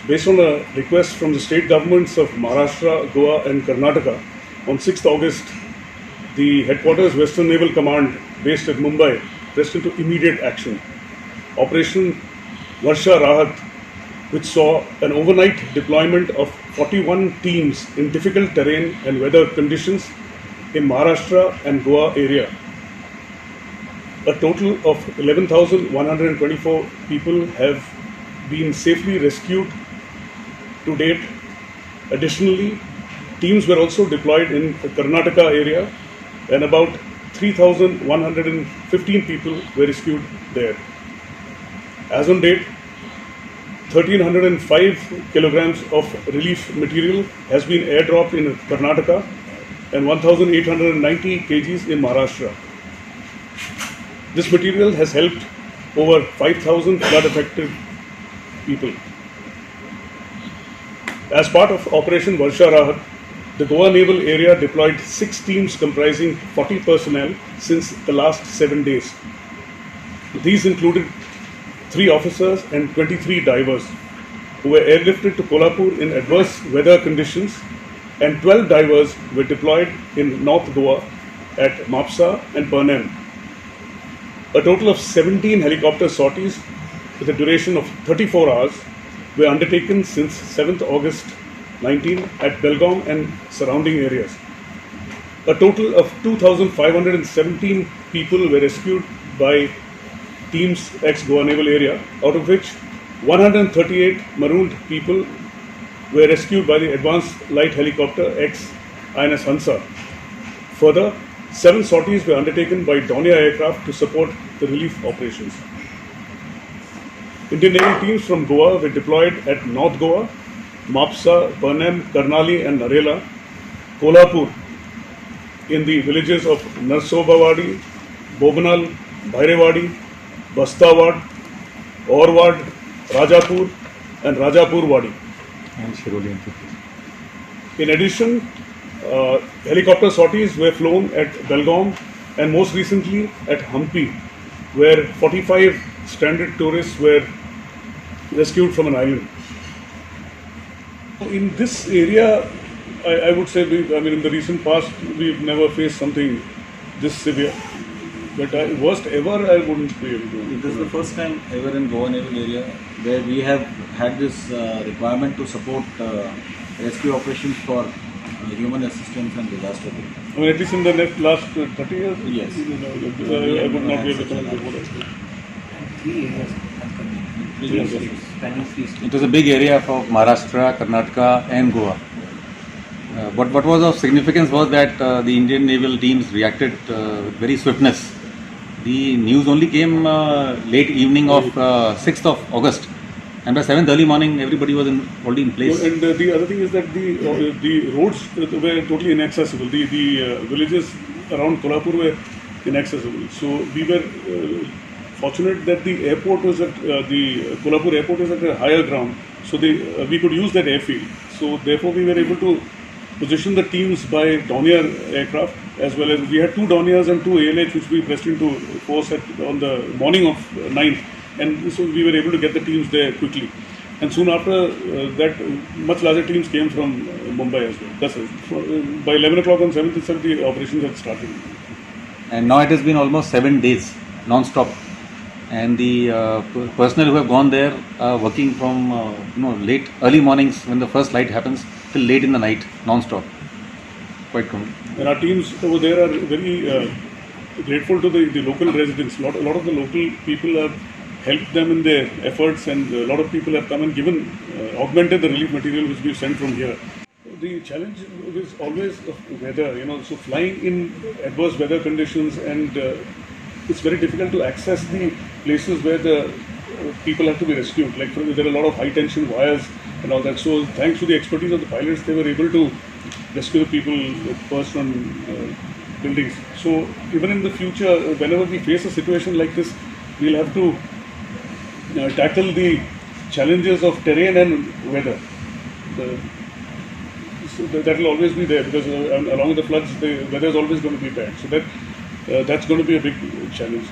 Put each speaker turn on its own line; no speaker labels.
based on a request from the state governments of Maharashtra, Goa, and Karnataka, on 6th August, the headquarters Western Naval Command, based at Mumbai, pressed into immediate action. Operation Varsha Rahat, which saw an overnight deployment of 41 teams in difficult terrain and weather conditions in Maharashtra and Goa area. A total of 11,124 people have been safely rescued to date. Additionally, teams were also deployed in the Karnataka area and about 3,115 people were rescued there. As on date, 1,305 kilograms of relief material has been airdropped in Karnataka and 1,890 kgs in Maharashtra. This material has helped over 5,000 flood affected people. As part of Operation Varsha Rahat, the Goa Naval Area deployed 6 teams comprising 40 personnel since the last 7 days. These included 3 officers and 23 divers who were airlifted to Kolhapur in adverse weather conditions, and 12 divers were deployed in North Goa at Mapsa and Pernem. A total of 17 helicopter sorties with a duration of 34 hours were undertaken since 7th August 19 at Belgaum and surrounding areas. A total of 2,517 people were rescued by teams ex-Goa Naval Area, out of which 138 marooned people were rescued by the Advanced Light Helicopter ex-INS Hansa. Further, 7 sorties were undertaken by Dornier aircraft to support the relief operations. Indian Naval teams from Goa were deployed at North Goa, Mapsa, Pernem, Karnali and Narela, Kolhapur, in the villages of Narsobawadi, Bobanal, Bhairewadi, Bastawad, Orwad, Rajapur and Rajapur Wadi.
And Shiroli.
In addition, helicopter sorties were flown at Belgaum and most recently at Hampi, where 45 stranded tourists were rescued from an island. In this area, I would say, in the recent past, we've never faced something this severe. But worst ever, I wouldn't be able to.
It is the first time ever in Goa Naval Area where we have had this requirement to support rescue operations for human assistance and disaster relief.
At least in the last 30 years?
Yes.
I would not be able to comment before that.
It was a big area for Maharashtra, Karnataka and Goa. What was of significance was that the Indian naval teams reacted with very swiftness. The news only came late evening of 6th of August, and by 7th early morning everybody was already in place.
And the other thing is that the roads were totally inaccessible. The villages around Kolhapur were inaccessible. So we were fortunate that the airport was at the Kolhapur airport is at a higher ground, so we could use that airfield. So therefore we were able to position the teams by Dornier aircraft, as well as we had 2 Dorniers and 2 ALH which we pressed into force on the morning of 9th, and so we were able to get the teams there quickly. And soon after that, much larger teams came from Mumbai as well. That's it. By 11 o'clock on 7th itself, the operations had started.
And now it has been almost 7 days non-stop, and the personnel who have gone there are working from late early mornings when the first light happens till late in the night non-stop. Quite common.
And our teams over there are very grateful to the local residents. A lot of the local people have helped them in their efforts, and a lot of people have come and given augmented the relief material which we've sent from here. The challenge is always of weather, so flying in adverse weather conditions, and it's very difficult to access the places where the people have to be rescued. Like there are a lot of high tension wires and all that. So thanks to the expertise of the pilots, they were able to rescue the people first on buildings. So even in the future, whenever we face a situation like this, we'll have to tackle the challenges of terrain and weather. So that will always be there, because along with the floods, the weather is always going to be bad. So that's going to be a big challenge.